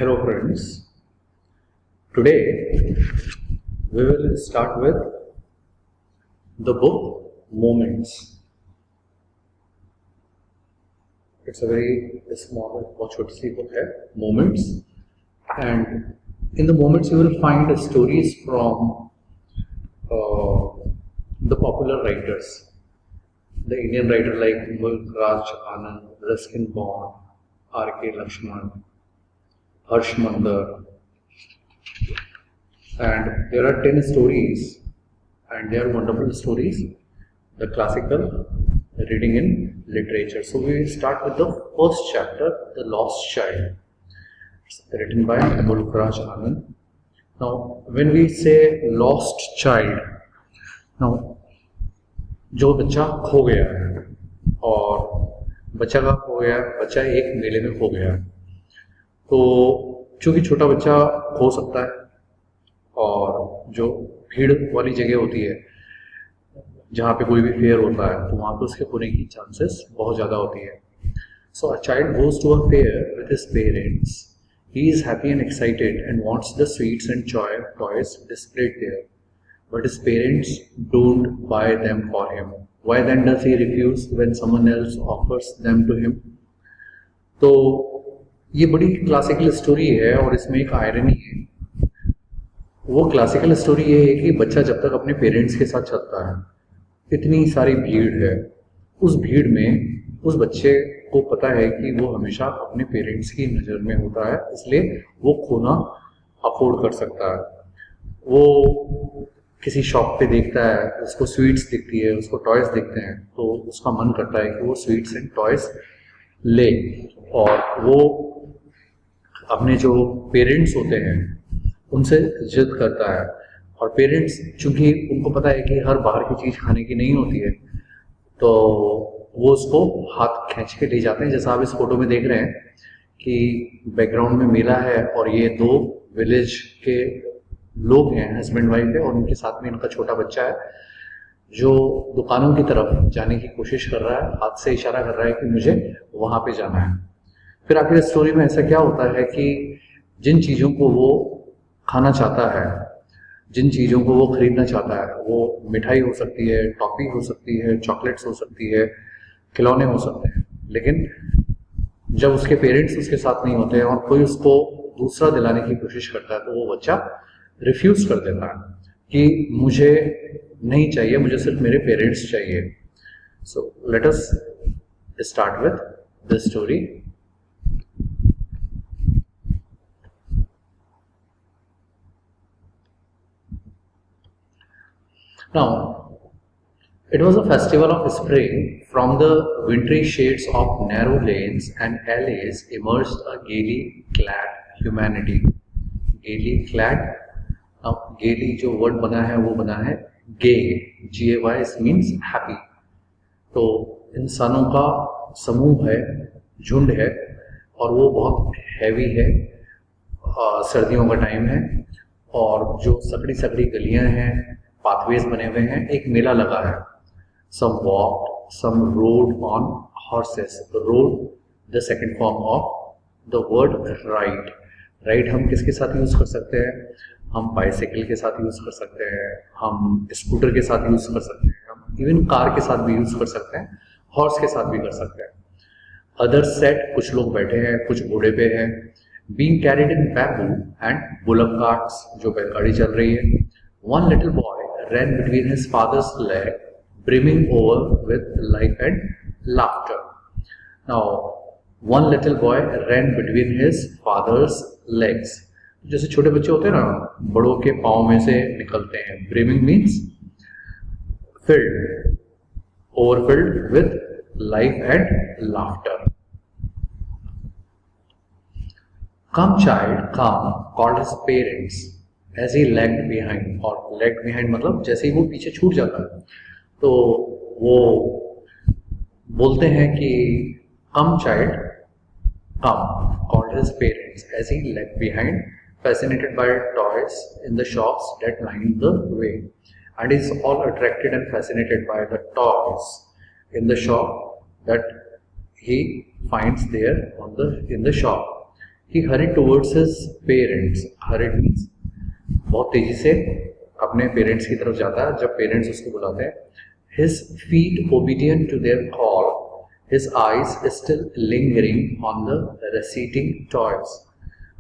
Hello friends, today we will start with the book Moments. It's a very small और छोटी सी book है, Moments, and in the Moments you will find stories from the popular writers, the Indian writer like Mulk Raj Anand, Ruskin Bond, R.K. Lakshman, Harsh Mandar, and there are 10 stories and they are wonderful stories, the classical reading in literature. So we will start with the first chapter, The Lost Child. It's written by Mulk Raj Anand. Now when we say lost child, now जो बच्चा खो गया है और बच्चा का खो गया, बच्चा एक मेले में खो गया, तो चूंकि छोटा बच्चा खो सकता है और जो भीड़ वाली जगह होती है जहाँ पे कोई भी फेयर होता है तो वहाँ पे उसके खोने की चांसेस बहुत ज़्यादा होती है. So a child goes to a fair with his parents. He is happy and excited and wants the sweets and toys displayed there, but his parents don't buy them for him. Why then does he refuse when someone else offers them to him? तो ये बड़ी classical story है और इसमें एक irony है. वो classical story ये है कि बच्चा जब तक अपने पेरेंट्स के साथ चलता है, इतनी सारी भीड़ है, उस भीड़ में उस बच्चे को पता है कि वो हमेशा अपने पेरेंट्स की नज़र में होता है, इसलिए वो खोना अफोर्ड कर सकता है. वो किसी शॉप पे देखता है, उसको स्वीट्स दिखती है, उसको टॉयज दिखते हैं, तो उसका मन करता है कि वो स्वीट्स एंड टॉयज ले, और वो अपने जो पेरेंट्स होते हैं उनसे जिद करता है. और पेरेंट्स चूंकि उनको पता है कि हर बाहर की चीज़ खाने की नहीं होती है, तो वो उसको हाथ खींच के ले जाते हैं. जैसा आप इस फोटो में देख रहे हैं कि बैकग्राउंड में मेला है और ये दो विलेज के लोग हैं, हस्बैंड वाइफ है, और उनके साथ में इनका छोटा बच्चा है जो दुकानों की तरफ जाने की कोशिश कर रहा है, हाथ से इशारा कर रहा है कि मुझे वहाँ पे जाना है. फिर आखिर स्टोरी में ऐसा क्या होता है कि जिन चीज़ों को वो खाना चाहता है, जिन चीज़ों को वो खरीदना चाहता है, वो मिठाई हो सकती है, टॉफ़ी हो सकती है, चॉकलेट्स हो सकती है, खिलौने हो सकते हैं, लेकिन जब उसके पेरेंट्स उसके साथ नहीं होते हैं और कोई उसको दूसरा दिलाने की कोशिश करता है, तो वो बच्चा रिफ्यूज़ कर देता है कि मुझे नहीं चाहिए, मुझे सिर्फ मेरे पेरेंट्स चाहिए. So let us start with this story. Now, it was a festival of spring. From the wintry shades of narrow lanes and alleys emerged a gaily clad humanity. Gaily clad. Now, gaily जो word बना है वो बना है gay. G-A-Y means happy. तो इंसानों का समूह है, झुंड है, और वो बहुत हैवी है. सर्दियों का टाइम है और जो सकड़ी सकड़ी गलियां हैं, पाथवेज बने हुए हैं, एक मेला लगा है. Some walked, some rode on horses. Rode the second form of the word ride. Ride हम किसके साथ यूज कर सकते हैं? हम बाइसाइकिल के साथ यूज कर सकते हैं, हम स्कूटर के साथ यूज कर सकते हैं, हम इवन कार के साथ भी यूज कर सकते हैं, हॉर्स के साथ भी कर सकते हैं. अदर सेट, कुछ लोग बैठे हैं, कुछ घोड़े पे हैं. Being carried in bamboo and bullock carts, जो बैलगाड़ी चल रही है. One little boy ran between his father's leg, brimming over with life and laughter. Now, one little boy ran between his father's legs. जैसे छोटे बच्चे होते हैं ना, बड़ों के पाँव में से निकलते हैं. Brimming means filled, overfilled with life and laughter. Come child, come, called his parents as he lagged behind. और lagged behind मतलब जैसे ही वो पीछे छूट जाता है तो वो बोलते हैं कि come child, come, called his parents as he lagged behind, fascinated by toys in the shops that lined the way. And is all attracted and fascinated by the toys in the shop that he finds there in the shop. He hurried towards his parents. Hurried means बहुत तेजी से अपने parents की तरफ जाता है जब parents उसको बुलाते हैं. His feet obedient to their call, his eyes still lingering on the receding toys.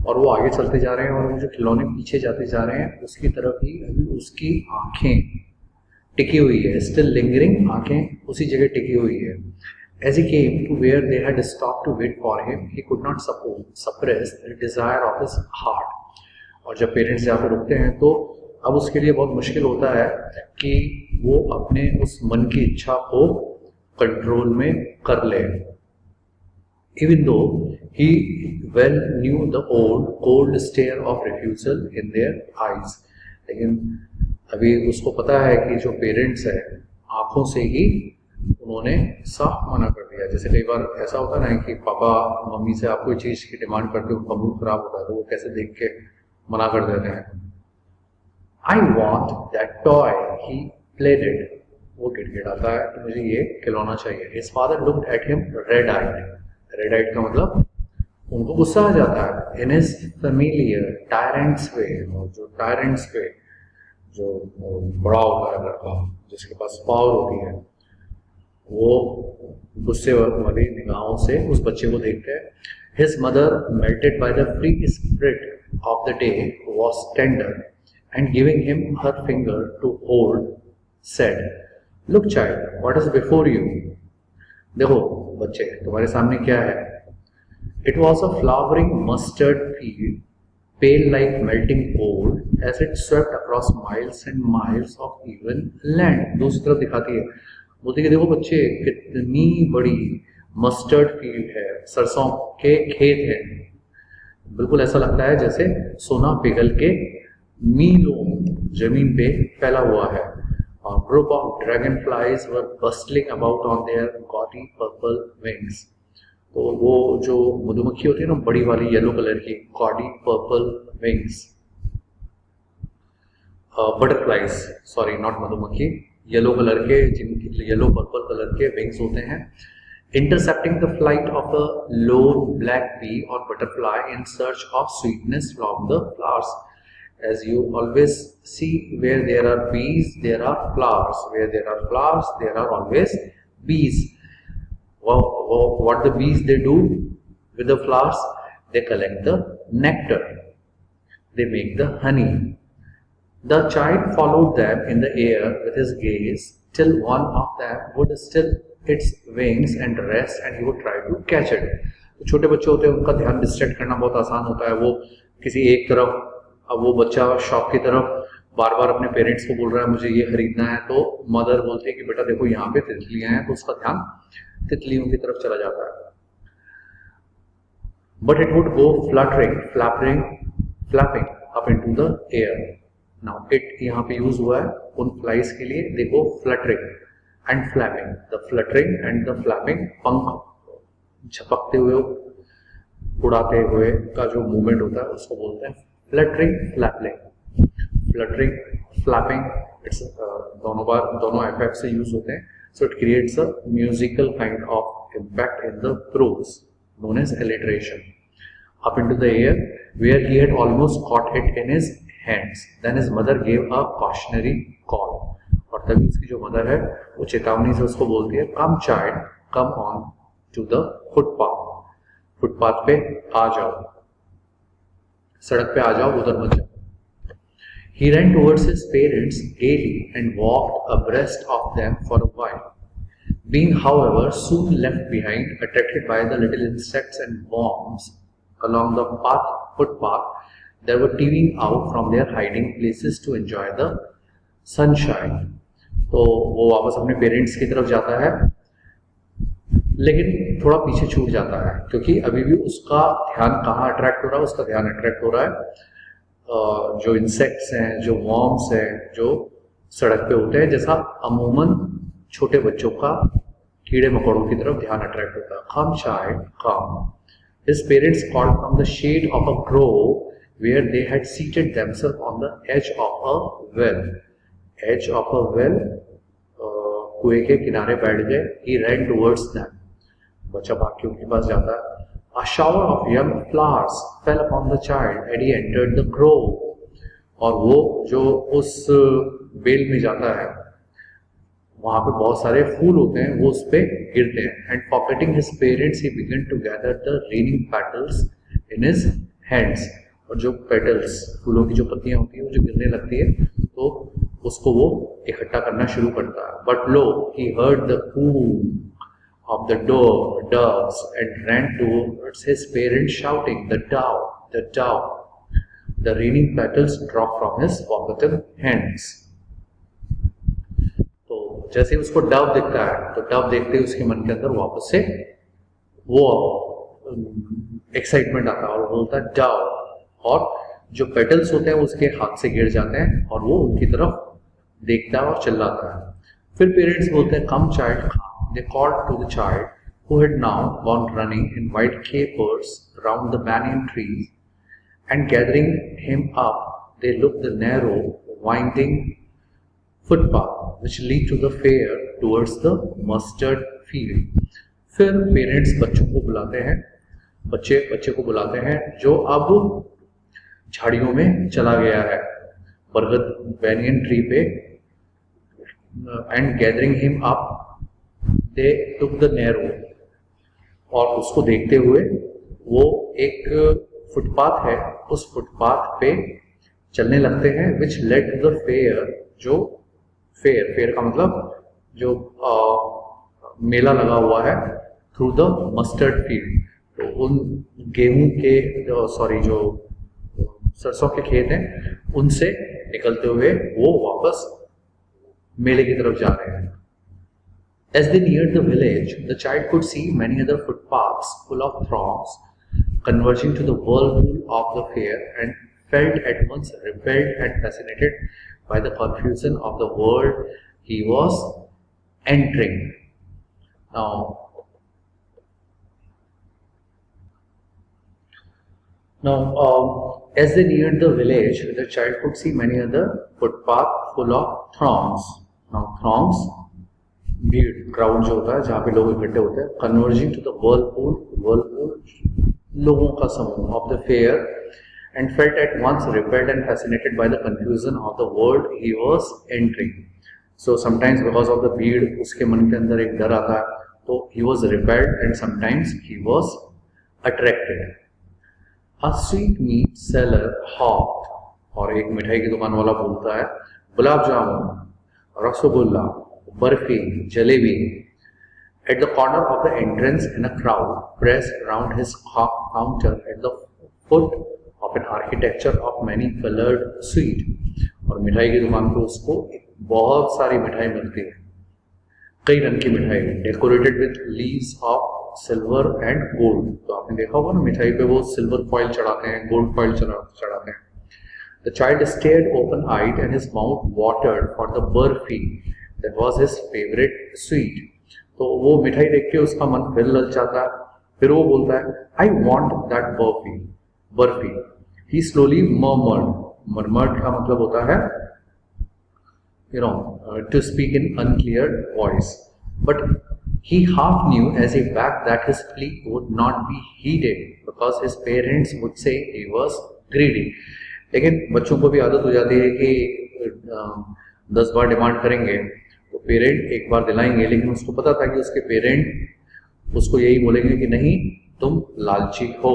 और वो आगे चलते जा रहे हैं और वो जो खिलौने पीछे जाते जा रहे हैं उसकी तरफ ही अभी उसकी आंखें टिकी हुई है. Still lingering, आंखें उसी जगह टिकी हुई है. As he came to where they had stopped to wait for him, he could not suppress the desire of his heart. और जब पेरेंट्स जहाँ पे रुकते हैं तो अब उसके लिए बहुत मुश्किल होता है कि वो अपने उस मन की इच्छा को कंट्रोल में कर ले. Even though he well knew the old cold stare of refusal in their eyes, लेकिन अभी उसको पता है कि जो पेरेंट्स है आंखों से ही उन्होंने साफ मना कर दिया. जैसे कई बार ऐसा होता है ना कि पापा मम्मी से आप कोई चीज़ की डिमांड करते हो, उनका मूड खराब होता है तो वो कैसे देख के मना कर देते हैं. I want that toy, he pleaded. वो गिड़गिड़ाता है कि मुझे ये खिलौना चाहिए. His father looked at him red-eyed. Red-eyed का मतलब उनको गुस्सा आ जाता है. In his familiar tyrant's way, जो tyrant's way जो बड़ा होता है लड़का जिसके पास पावर होती है वो गुस्से वाली निगाहों से उस बच्चे को देखते हैं. His mother, melted by the free spirit of the day, was tender and giving him her finger to hold, said, "Look, child, what is before you?" देखो बच्चे तुम्हारे सामने क्या है. It was a flowering mustard field, pale like melting gold, as it swept across miles and miles of even land. दूसरी तरफ दिखाती है. बोलती है देखो बच्चे कितनी बड़ी मस्टर्ड फील्ड है, सरसों के खेत हैं. बिल्कुल ऐसा लगता है जैसे सोना पिघल के मीलों जमीन पे फैला हुआ है. Group of dragon flies were bustling about on their gaudy purple wings. तो वो जो मधुमक्खी होती है ना बड़ी वाली येलो कलर की gaudy purple wings, butterflies, sorry not मधुमक्खी, येलो कलर के जिनकी येलो पर्पल कलर के विंग्स होते हैं. Intercepting the flight of a lone black bee or butterfly in search of sweetness from the flowers. As you always see, where there are bees, there are flowers. Where there are flowers, there are always bees. What the bees they do with the flowers? They collect the nectar. They make the honey. The child followed them in the air with his gaze till one of them would still its wings and rest and he would try to catch it. तो छोटे बच्चे होते हैं उनका ध्यान distract करना बहुत आसान होता है. वो किसी एक तरफ, अब वो बच्चा शॉप की तरफ बार बार अपने पेरेंट्स को बोल रहा है मुझे ये खरीदना है, तो मदर बोलती है कि बेटा देखो यहाँ पे तितलियां हैं, तो उसका ध्यान तितलियों की तरफ चला जाता है. But it would go flapping up into the air. Now it यहाँ पे यूज हुआ है उन फ्लाइज के लिए. they go fluttering and flapping. The fluttering and the flapping, पंख झपकते हुए उड़ाते हुए का जो मूवमेंट होता है उसको बोलते हैं fluttering flapping. Fluttering flapping, it's दोनों FF से यूज होते हैं. So it creates a musical kind of impact in the prose known as alliteration. Up into the air where he had almost caught it in his hands. Then his mother gave a cautionary call. और तभी उसकी जो mother है वो चेतावनी से उसको बोलती है come child come on to the footpath. Footpath पे आ जाओ, सड़क पे आ जाओ, उधर मत जाओ. He ran towards his parents gaily and walked abreast of them for a while. Being, however, soon left behind, attracted by the little insects and worms along the footpath, they were teeming out from their hiding places to enjoy the sunshine. तो वो वापस अपने parents की तरफ जाता है लेकिन थोड़ा पीछे छूट जाता है क्योंकि अभी भी उसका ध्यान कहाँ अट्रैक्ट हो रहा है. उसका ध्यान अट्रैक्ट हो रहा है जो इंसेक्ट्स हैं, जो वॉर्म्स हैं, जो सड़क पे होते हैं, जैसा अमूमन छोटे बच्चों का कीड़े मकोड़ों की तरफ ध्यान अट्रैक्ट होता है. Come child, come. His parents called from the shade of a grove where they had seated themselves on the edge of a well. Edge of a well, कुएं के किनारे बैठ गए. He ran towards them. बच्चा भाग के उनके पास जाता है. A shower of young flowers fell upon the child and he entered the grove. और वो जो उस बेल में जाता है वहां पे बहुत सारे फूल होते हैं, वो उस पे गिरते हैं. And pocketing his parents he began to gather the raining petals in his hands. और जो पेटल्स, फूलों की जो पत्तियां होती है वो जो गिरने लगती है तो उसको वो इकट्ठा करना शुरू करता है. But lo, he heard the coo of the doves and ran towards his parents shouting, the dove, the dove. The raining petals dropped from his forgotten hands. तो जैसे उसको डव दिखता है तो डव देखते ही उसके मन के अंदर वापस से वो एक्साइटमेंट आता है और बोलता है डव. और जो पेटल्स होते हैं उसके हाथ से गिर जाते हैं और वो उनकी तरफ देखता है और चिल्लाता है. फिर पेरेंट्स बोलते हैं come child come. They called to the child, who had now gone running in white capers round the banyan trees, and gathering him up, they looked the narrow, winding footpath which lead to the fair towards the mustard field. फिर parents बच्चों को बुलाते हैं, बच्चे को बुलाते हैं जो अब झाड़ियों में चला गया है, बरगद बैनियन ट्री पे. And gathering him up they took the narrow. और उसको देखते हुए वो एक फुटपाथ है, उस फुटपाथ पे चलने लगते हैं. Which led to the fair. जो फेयर का मतलब जो मेला लगा हुआ है थ्रू द मस्टर्ड फील्ड. तो उन गेहूं के जो सरसों के खेत हैं उनसे निकलते हुए वो वापस मेले की तरफ जा रहे हैं. As they neared the village, the child could see many other footpaths full of throngs converging to the whirlpool of the fair, and felt at once repelled and fascinated by the confusion of the world he was entering. Now, as they neared the village, the child could see many other footpaths full of throngs. Now, throngs, भीड़, crowd जो होता है जहाँ पे लोग इकट्ठे होते हैं. कन्वर्जिंग टू द वर्लपूल लोगों का समूह of the fair. And felt at once repelled and fascinated by the confusion of the world he was entering. So sometimes because of the भीड़ उसके मन के अंदर एक डर आता है, तो he was repelled and sometimes he was attracted. A sweetmeat seller hawked. और एक मिठाई की दुकान वाला बोलता है gulab jamun, rasgulla, barfi, jalebi. At the corner of the entrance, in a crowd pressed round his counter at the foot of an architecture of many colored sweet. और मिठाई की दुकान पे उसको बहुत सारी मिठाई मिलती है, कई रंग की मिठाई, decorated with leaves of silver and gold. तो आपने देखा होगा ना मिठाई पे वो सिल्वर फॉइल चढ़ाते हैं, गोल्ड फॉइल चढ़ाते हैं. The child stared open-eyed and his mouth watered for the burfi. That was his favorite sweet. तो वो मिठाई देख के उसका मन फिर ललचाता है. फिर वो बोलता है I want that barfi. He slowly murmured. Murmured का मतलब होता है to speak in unclear voice. But he half knew as he backed that his plea would not be heeded because his parents would say he was greedy. लेकिन बच्चों को भी आदत हो जाती है कि 10 बार डिमांड करेंगे तो पेरेंट एक बार दिलाएंगे. लेकिन उसको पता था कि उसके पेरेंट उसको यही बोलेंगे कि नहीं तुम लालची हो,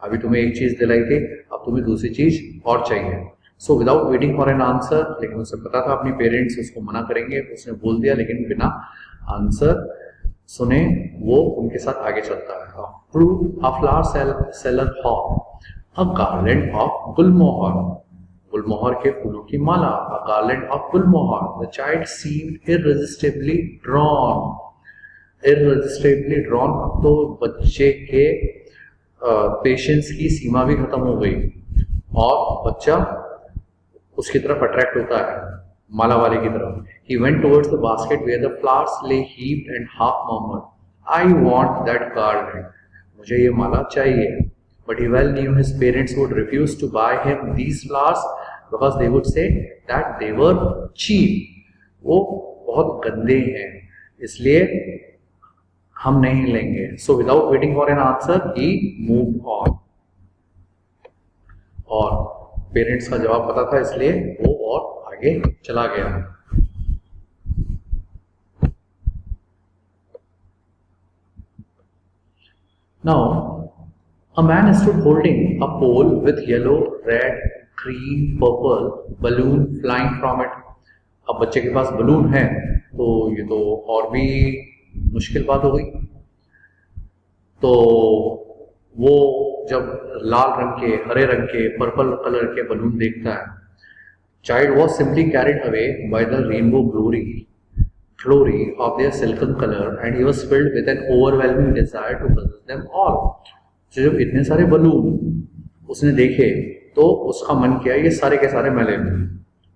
अभी तुम्हें एक चीज दिलाई थी, अब तुम्हें दूसरी चीज और चाहिए. So without waiting for an answer, लेकिन उसे पता था अपने पेरेंट्स उसको मना करेंगे, उसने बोल दिया. लेकिन बिना आंसर सुने वो उनके साथ आगे चलता है. A flower seller hawk, a garland of gulmohar. गुलमोहर के फूलों की माला. A garland of gulmohar. The child seemed irresistibly drawn. अब तो बच्चे के पेशेंस की सीमा भी खत्म हो गई और बच्चा उसकी तरफ अट्रैक्ट होता है, माला वाले की तरफ. He went towards the basket where the flowers lay heaped and half murmured, I want that garland. मुझे ये माला चाहिए. But he well knew his parents would refuse to buy him these flowers because they would say that they were cheap. वो बहुत गंदे हैं, इसलिए हम नहीं लेंगे. So without waiting for an answer, he moved on. और पेरेंट्स का जवाब पता था इसलिए वो और आगे चला गया। Now a man stood holding a pole with yellow, red, green, purple balloon flying from it. अब बच्चे के पास बलून है तो ये तो और भी मुश्किल बात हो गई। तो वो जब लाल रंग के, हरे रंग के, पर्पल कलर के बलून देखता है, child was simply carried away by the rainbow glory of their silken color and he was filled with an overwhelming desire to possess them all. तो जब इतने सारे बलून उसने देखे तो उसका मन किया ये सारे के सारे मैं ले लूं।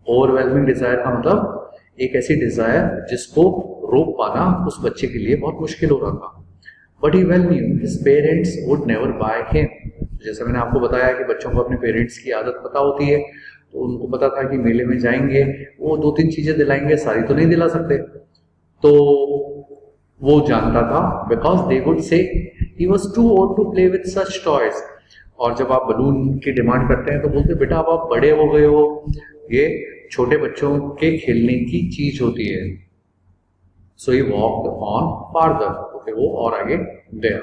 ओवरवेलमिंग डिजायर का मतलब एक ऐसी डिजायर जिसको रोक पाना उस बच्चे के लिए बहुत मुश्किल हो रहा था। But he well new his parents would never by him. जैसे मैंने आपको बताया कि बच्चों को अपने पेरेंट्स की आदत पता होती है, तो उनको पता था कि मेले में जाएंगे वो 2-3 चीजें दिलाएंगे, सारी तो नहीं दिला सकते। तो वो जानता था because they would say he was too old to play with such toys. और जब आप बलून की डिमांड करते हैं तो बोलते बेटा अब आप बड़े हो गए हो, ये छोटे बच्चों के खेलने की चीज होती है। सो ही वॉक्ड ऑन फार्दर, तो फिर वो और आगे गया।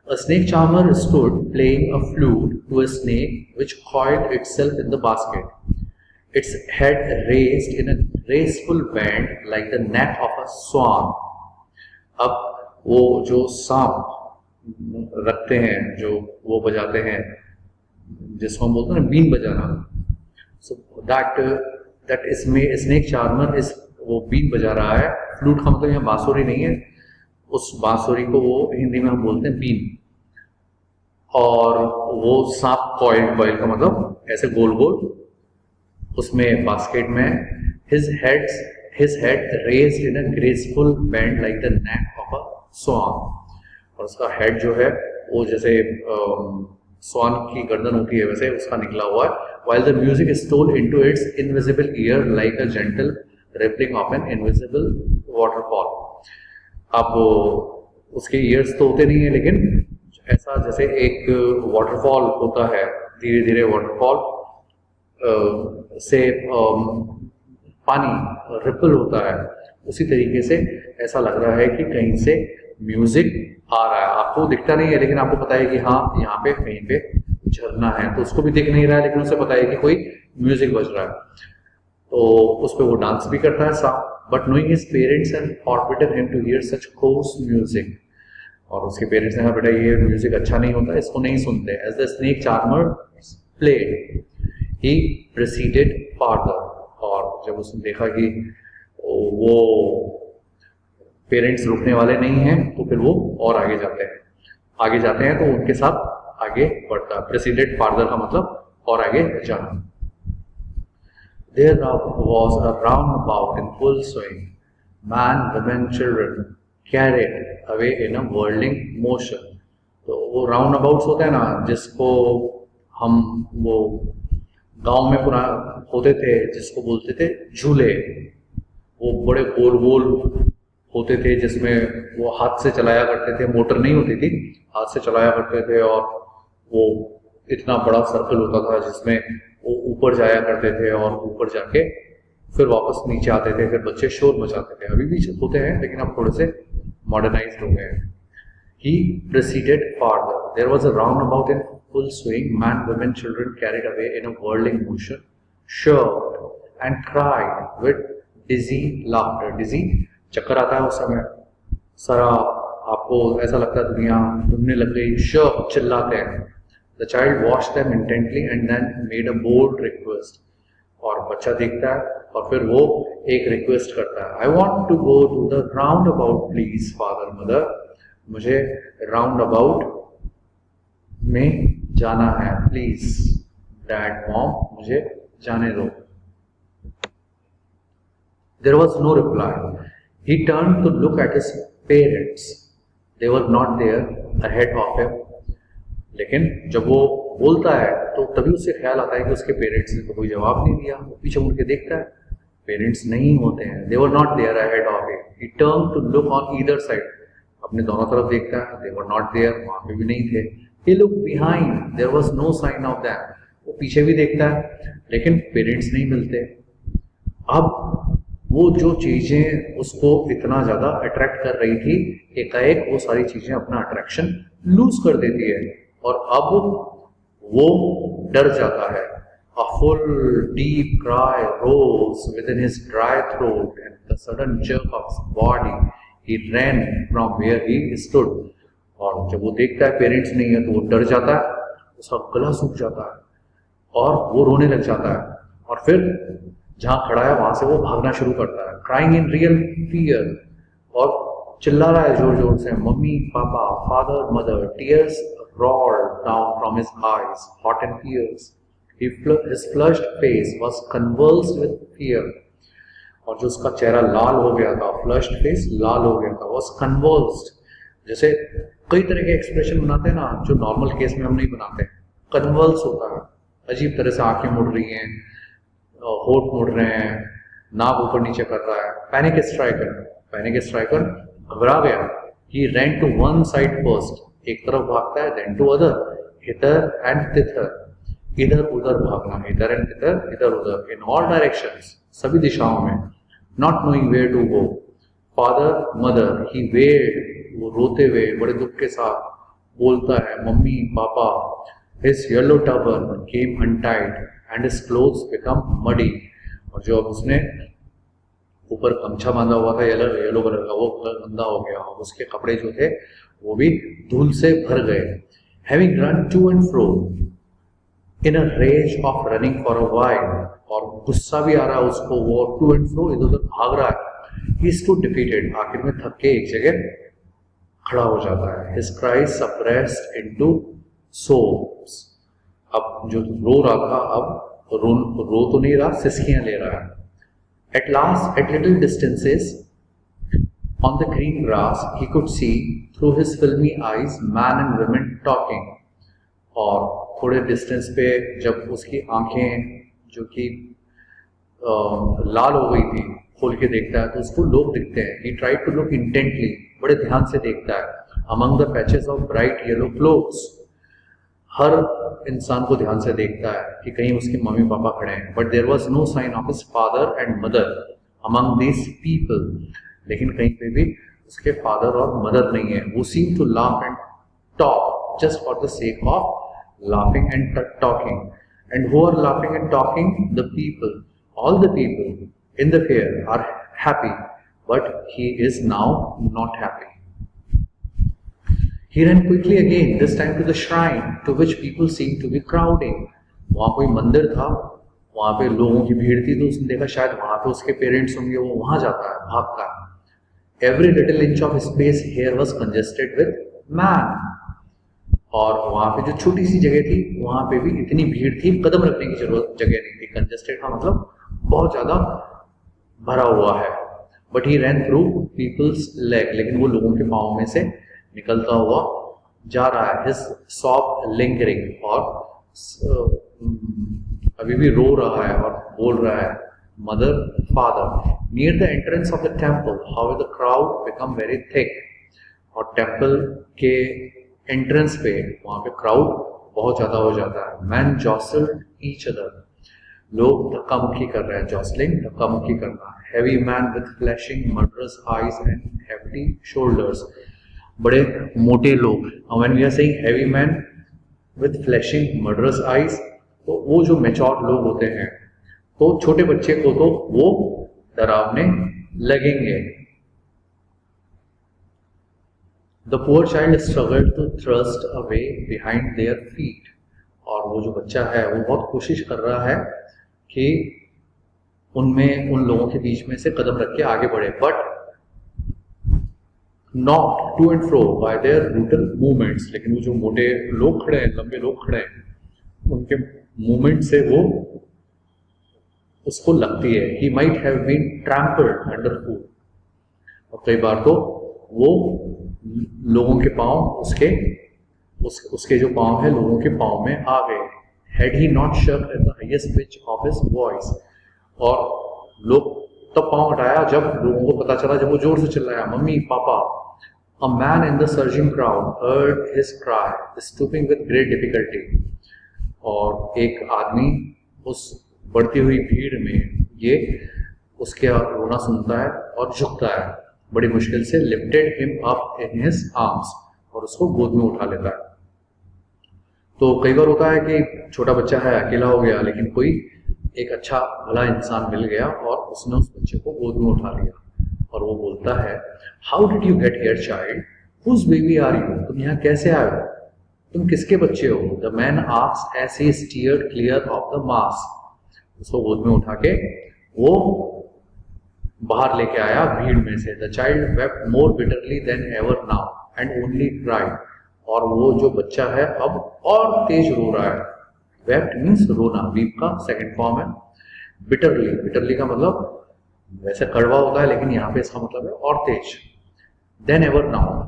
A snake charmer stood playing a flute to a snake which coiled itself in the basket. Its head raised in a graceful bend like the neck of a swan. अब वो जो सांप रखते हैं, जो वो बजाते हैं, जिसको हम बोलते हैं ना बीन बजाना, so that इसमें स्नेक चार्मर इस वो बीन बजा रहा है। फ्लूट का मतलब यहाँ बांसुरी नहीं है, उस बांसुरी को वो हिंदी में हम बोलते हैं बीन। और वो सांप कॉइल का मतलब ऐसे गोल गोल उसमें बास्केट में his head raised in a graceful bend like the neck of a swan। और उसका हेड जो है वो जैसे स्वान की गर्दन होती है वैसे उसका निकला हुआ है। while the music stole into its invisible ear like a gentle rippling of an invisible waterfall। अब उसके ईयर्स तो होते नहीं है, लेकिन ऐसा जैसे एक वाटरफॉल होता है, धीरे धीरे वाटरफॉल से पानी रिपल होता है, उसी तरीके से ऐसा लग रहा है कि कहीं से म्यूजिक आ रहा है। आपको दिखता नहीं है लेकिन आपको पता है कि हाँ यहाँ पे कहीं पे झरना है, तो उसको भी दिख नहीं रहा है लेकिन उसे पता है कि कोई म्यूजिक बज रहा है, तो उस पर वो डांस भी करता है सांप। But knowing his parents and forbidden him to hear such coarse music. और उसके पेरेंट्स ने कहा बेटा ये म्यूजिक अच्छा नहीं होता, इसको नहीं सुनते। As the snake charmer played he proceeded farther. और जब उसने देखा कि वो पेरेंट्स रुकने वाले नहीं हैं तो फिर वो और आगे जाते हैं तो उनके साथ आगे बढ़ता है। प्रोसीडेड फार्दर का मतलब और आगे जाना। There was a roundabout in full swing. Man, women, children carried away in a whirling motion. तो वो राउंड अबाउट्स होता है ना, जिसको हम वो गांव में पुरा होते थे, जिसको बोलते थे झूले। वो बड़े गोल गोल होते थे जिसमें वो हाथ से चलाया करते थे, मोटर नहीं होती थी, हाथ से चलाया करते थे। और वो इतना बड़ा सर्कल होता था जिसमें वो ऊपर जाया करते थे और ऊपर जाके फिर वापस नीचे आते थे, फिर बच्चे शोर मचाते थे। अभी भी होते हैं लेकिन अब थोड़े से मॉडर्नाइज्ड हो गए हैं। He proceeded farther. There was a roundabout in full swing. Man, women, children carried away in a whirling motion, shouted and cried with dizzy laughter. Dizzy चक्कर आता है उस समय, सारा आपको ऐसा लगता है दुनिया घूमने लग गई। शर्प चिल्लाते हैं। The child watched them intently and then made a bold request. और बच्चा देखता है और फिर वो एक रिक्वेस्ट करता है। I want to go to the roundabout, please, father, mother. मुझे राउंड अबाउट में जाना है, प्लीज डैड मॉम मुझे जाने दो। There was no reply. He turned to look at his parents. They were not there ahead of him. लेकिन जब वो बोलता है तो तभी उसे ख्याल आता है कि उसके पेरेंट्स ने तो कोई जवाब नहीं दिया। वो पीछे मुड़ के देखता है, पेरेंट्स नहीं होते हैं। They were not there ahead of him. He turned to look on either side. अपने दोनों तरफ देखता है, they were not there, वहां पे भी नहीं थे। He looked behind, there was no sign of them. वो पीछे भी देखता है, लेकिन पेरेंट्स नहीं मिलते। अब वो जो चीजें उसको इतना ज्यादा अट्रैक्ट कर रही थी, एकाएक वो सारी चीजें अपना अट्रैक्शन लूज कर देती है, और अब वो डर जाता है। A full deep cry rose within his dry throat, and the sudden jerk of his body, he ran from where he stood. और जब वो देखता है पेरेंट्स नहीं है तो वो डर जाता है, उसका गला सूख जाता है और वो रोने लग जाता है, और फिर जहां खड़ा है वहां से वो भागना शुरू करता है, क्राइंग इन रियल फियर, और चिल्ला रहा है जोर जोर से, mummy papa, father mother, tears roared down from his eyes, hot and fierce. His flushed face was convulsed with fear. और जो उसका चेहरा लाल हो गया था, फ्लश्ड फेस लाल हो गया था, was convulsed. जैसे कई तरह के एक्सप्रेशन बनाते हैं ना जो नॉर्मल केस में हम नहीं बनाते, कन्वर्स होता है, अजीब तरह से आंखें मुड़ रही हैं, होठ मुड़ रहे हैं, नाक ऊपर नीचे कर रहा है। पैनिक स्ट्राइकर घबरा गया। He ran to one side first, एक तरफ भागता है, then to other, hither and thither, इधर उधर भागना, इधर एंड तिधर, इधर उधर, in all directions, सभी दिशाओं में, not knowing where to go. Father, mother, he wailed, वो रोते हुए बड़े दुख के साथ बोलता है, mummy papa. His yellow turban came untied and his clothes become muddy. और जो अब उसने ऊपर गमछा बांधा हुआ था येलो कलर का, वो गंदा हो गया, और उसके कपड़े जो थे वो भी धूल से भर गए। Having run to and fro in a rage of running for a while, और गुस्सा भी आ रहा है उसको, वो to and fro इधर उधर भाग रहा है। He stood defeated, आखिर में थक के एक जगह खड़ा हो जाता है। His cries suppressed into sobs. अब जो रो रहा था अब रो तो नहीं रहा, सिसकियां ले रहा है। At last, at little distances, on the green grass, he could see through his filmy eyes man and women talking. और थोड़े डिस्टेंस पे जब उसकी आंखें जो कि लाल हो गई थी खोल के देखता है तो उसको लोग दिखते हैं। He tried to look intently, बड़े ध्यान से देखता है। Among the patches of bright yellow clothes, हर इंसान को ध्यान से देखता है कि कहीं उसके मम्मी पापा खड़े हैं। But there was no sign of his father and mother among this people, लेकिन कहीं पे भी उसके फादर और मदर नहीं है। वो seem to laugh and talk just for the sake of laughing and talking, and who are laughing and talking? The people, all the people in the fair are happy, but he is now not happy. He ran quickly again, this time to the shrine, to which people seemed to be crowding. वहाँ कोई मंदिर था, वहाँ पे लोगों की भीड़ थी, तो उसने देखा शायद वहाँ पे उसके पेरेंट्स होंगे, वो वहाँ जाता है, भागता है। Every little inch of space here was congested with man. और वहाँ पे जो छोटी सी जगह थी, वहाँ पे भी इतनी भीड़ थी, कदम रखने की जगह नहीं थी। Congested का मतलब बहुत ज्यादा भरा हुआ है। But he ran through people's leg, लेकिन वो लोगों के पाँव में से निकलता हुआ जा रहा है। His sob lingering, और अभी भी रो रहा है और बोल रहा है, mother, father. Near the entrance of the temple, however, the crowd become very thick. और टेम्पल के एंट्रेंस पे वहाँ पे क्राउड बहुत ज्यादा हो जाता है। Men jostled each other, लोग धक्का मुक्की कर रहे हैं, jostling धक्का मुक्की करना। Heavy man with flashing murderous eyes and hefty shoulders, बड़े मोटे लोग। When we are saying heavy man with flashing murderous eyes, तो वो जो मैच्योर लोग होते हैं, तो छोटे बच्चे को तो वो डरावने लगेंगे। The poor child struggled to thrust away behind their feet, और वो जो बच्चा है वो बहुत कोशिश कर रहा है कि उन लोगों के बीच में से कदम रख के आगे बढ़े, but knocked to and fro by their brutal movements. लेकिन वो जो मोटे लोग खड़े हैं, लंबे लोग खड़े हैं, उनके मूवमेंट से वो उसको लगती है। He might have been trampled underfoot, और कई बार तो वो लोगों के पांव उसके जो पांव है लोगों के पांव में आ गए। Had he not shrieked at the highest pitch of his voice, और लोग तब पांव हटाया जब लोगों को पता चला, जब वो जोर से चिल्लाया, mummy papa. A man in the surging crowd heard his cry, stooping with great difficulty. और एक आदमी उस बढ़ती हुई भीड़ में ये उसके रोना सुनता है और झुकता है, बड़ी मुश्किल से lifted him up in his arms, और उसको गोद में उठा लेता है। तो कई बार होता है कि छोटा बच्चा है, अकेला हो गया, लेकिन कोई एक अच्छा भला इंसान मिल गया और उसने उस बच्चे को गोद में उठा लिया, और वो बोलता है, how did you get here child, whose baby are you, तुम यहाँ कैसे आए हो, तुम किसके बच्चे हो। The man asked as he steered clear of the mass, उसको गोद में उठा के वो बाहर लेके आया भीड़ में से। The child wept more bitterly then ever now and only cried, और वो जो बच्चा है अब और तेज रो रहा है। वेप्ट मीन्स रोना, वीप का सेकंड फॉर्म है। बिटरली, बिटरली का मतलब वैसे कड़वा होता है, लेकिन यहाँ पे इसका मतलब है और तेज। Than ever now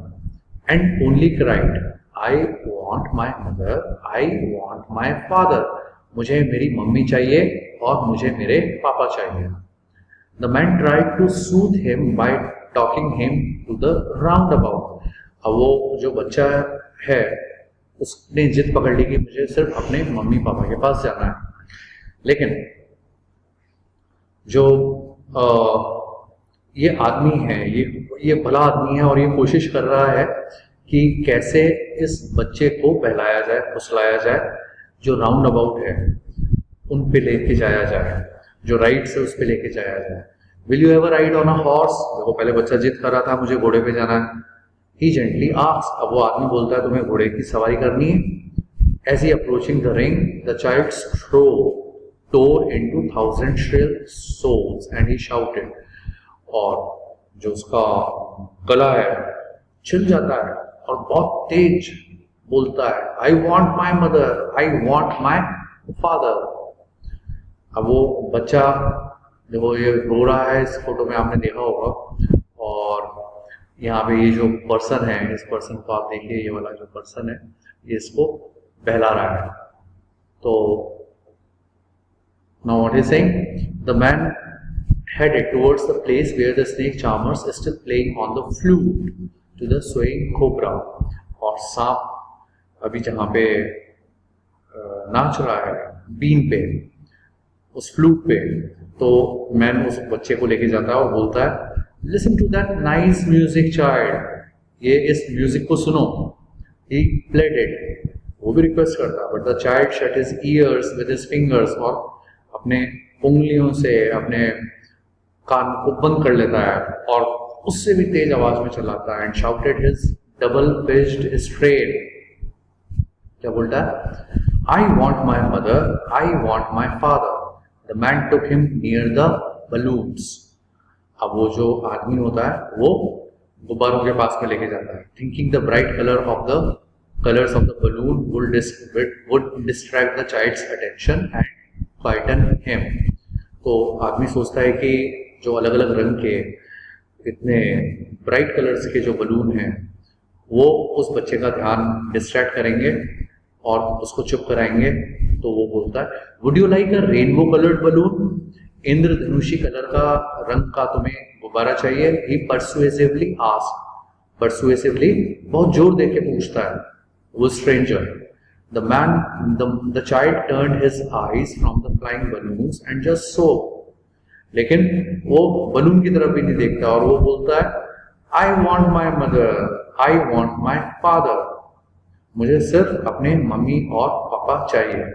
and only cried, I want my mother, I want my father, मुझे मेरी मम्मी चाहिए और मुझे मेरे पापा चाहिए। The man tried to soothe him by talking him to the roundabout, अब वो जो बच्चा है उसने जिद पकड़ ली कि मुझे सिर्फ अपने मम्मी पापा के पास जाना है। लेकिन जो ये आदमी है, ये भला आदमी है और ये कोशिश कर रहा है कि कैसे इस बच्चे को बहलाया जाए, फुसलाया जाए, जो राउंड अबाउट है उन पे लेके जाया जाए, जो राइड से उस पे लेके जाया जाए। Will you ever ride on a horse, देखो पहले बच्चा जिद कर रहा था मुझे घोड़े पे जाना है। ही जेंटली आस्क्स, अब वो आदमी बोलता है तुम्हें घोड़े की सवारी करनी है। As he approaching the ring the child's throat tore into thousand shrill souls and he shouted, और जो उसका गला है छिल जाता है और बहुत तेज बोलता है, आई want my mother, I want my father. अब वो बच्चा देखो ये रो रहा है, इस फोटो में आपने देखा होगा, और यहाँ पे ये जो पर्सन है, इस पर्सन को आप देखिए, ये वाला जो पर्सन है ये इसको बहला रहा है। तो now what is saying, the man headed towards the place where the snake charmers is still playing on the flute to the swaying cobra, और सांप अभी जहाँ पे नाच रहा है बीन पे, उस फ्लूट पे, तो मैन उस बच्चे को लेके जाता है और बोलता है, listen to that nice music child, ये इस म्यूजिक को सुनो। ही प्लेडेड, वो भी रिक्वेस्ट करता, but the child shut his years with his fingers, और अपने उंगलियों से अपने कान को बंद कर लेता है और उससे भी तेज आवाज में चलाता है। And shouted his double pitched strain, क्या बोलता है, आई want my mother, I want my father. The man took him near the balloons, अब वो जो आदमी होता है वो गुब्बारों के पास में लेके जाता है। Thinking the bright colours of the balloon would distract the child's attention and frighten him, तो आदमी सोचता है कि जो अलग अलग रंग के इतने ब्राइट कलर्स के जो बलून हैं वो उस बच्चे का ध्यान डिस्ट्रैक्ट करेंगे और उसको चुप कराएंगे। तो वो बोलता है, would you like a rainbow coloured balloon, इंद्रधनुषी कलर का रंग का तुम्हें गुब्बारा चाहिए। ही परसुएसिवली आस्क्ड, परसुएसिवली बहुत जोर दे के पूछता है वो stranger. The child turned his eyes from the flying balloons and just saw, लेकिन वो बलून की तरफ भी नहीं देखता और वो बोलता है, I want my mother, I want my father, मुझे सिर्फ अपने मम्मी और पापा चाहिए।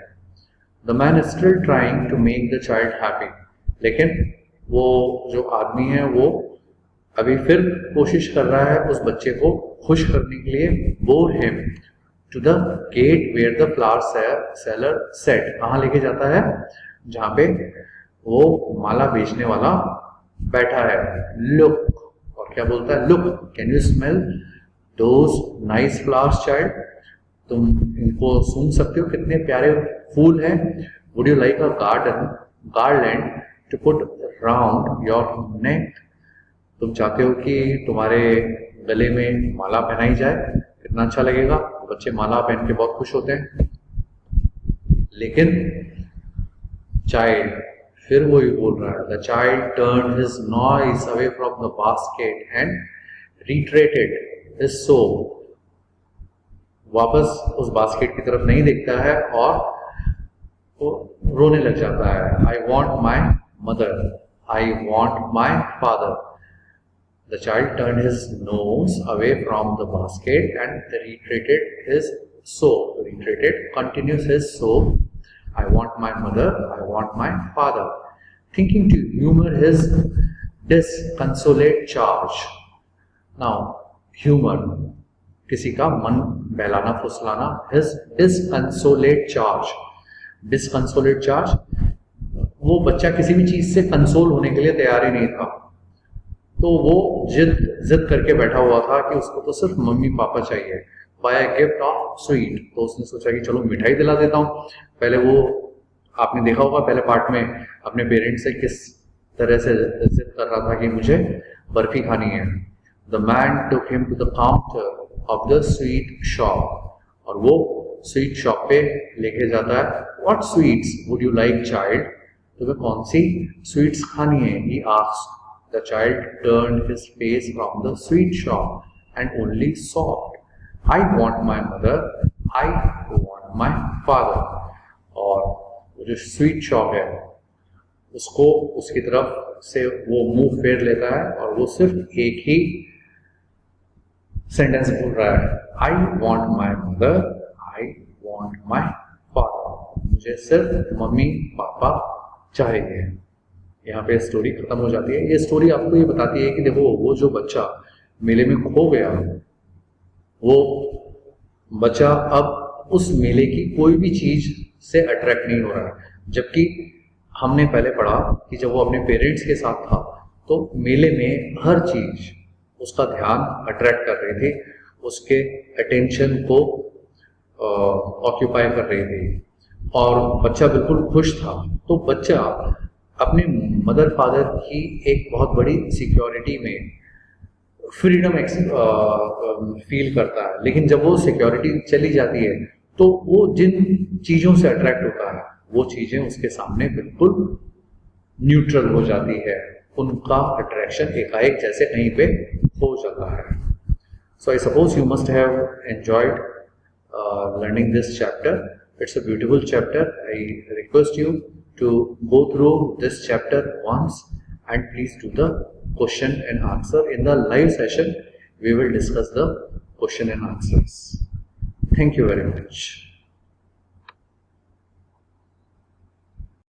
The man is still trying to make the child happy, लेकिन वो जो आदमी है वो अभी फिर कोशिश कर रहा है उस बच्चे को खुश करने के लिए। bore him to the gate where the flower seller sat, कहाँ लेके जाता है, जहाँ पे वो माला बेचने वाला बैठा है। Look, और क्या बोलता है, Look, can you smell those nice flowers child, तुम इनको सूंघ सकते हो, कितने प्यारे फूल हैं। Would you like a garland to put round your neck, तुम चाहते हो कि तुम्हारे गले में माला पहनाई जाए, कितना अच्छा लगेगा। बच्चे माला पहन के बहुत खुश होते हैं। लेकिन चाइल्ड फिर वो ही बोल रहा है, the child turned his nose away from the basket and retreated his soul, वापस उस बास्केट की तरफ नहीं देखता है और वो रोने लग जाता है. I want my mother. I want my father. The child turned his nose away from the basket and retreated his sob. Continues his sob. I want my mother. I want my father. Thinking to humor his disconsolate charge. Now, humor. किसी का मन बहलाना फुसलाना. His disconsolate charge. Disconsolate charge. वो बच्चा किसी भी चीज से console होने के लिए तैयार ही नहीं था. तो वो जिद करके बैठा हुआ था कि उसको तो सिर्फ मम्मी पापा चाहिए. Buy a gift of sweet. तो उसने सोचा कि चलो मिठाई दिला देता हूँ. पहले वो आपने देखा होगा पहले पार्ट में अपने पेरेंट्स से किस तरह से जिद कर रहा था कि मुझे बर्फी खानी है. The man took him to the counter of the sweet shop. और वो स्वीट शॉप पे लेके जाता है. What sweets would you like child. तुम्हें कौन सी स्वीट्स खानी है. He asked. The child turned his face from the sweet shop and only sobbed. I want my mother. I want my father. और वो जो स्वीट शॉप है उसको उसकी तरफ से वो मुंह फेर लेता है और वो सिर्फ एक ही सेंटेंस बोल रहा है. I want my mother. I want my father. मुझे सिर्फ मम्मी पापा चाहिए. यहाँ पे स्टोरी खत्म हो जाती है. ये स्टोरी आपको ये बताती है कि देखो वो जो बच्चा मेले में खो गया, वो बच्चा अब उस मेले की कोई भी चीज से अट्रैक्ट नहीं हो रहा है. जबकि हमने पहले पढ़ा कि जब वो अपने पेरेंट्स के साथ था तो मेले में हर चीज उसका ध्यान अट्रैक्ट कर रही थी, उसके अटेंशन को ऑक्यूपाई कर रही थी और बच्चा बिल्कुल खुश था. तो बच्चा अपने मदर फादर की एक बहुत बड़ी सिक्योरिटी में फ्रीडम फील करता है. लेकिन जब वो सिक्योरिटी चली जाती है तो वो जिन चीज़ों से अट्रैक्ट होता है वो चीज़ें उसके सामने बिल्कुल न्यूट्रल हो जाती है. उनका अट्रैक्शन एकाएक जैसे कहीं पे हो जाता है. So I suppose you must have enjoyed learning this chapter. It's a beautiful chapter. I request you to go through this chapter once and please do the question and answer. In the live session, we will discuss the question and answers. Thank you very much.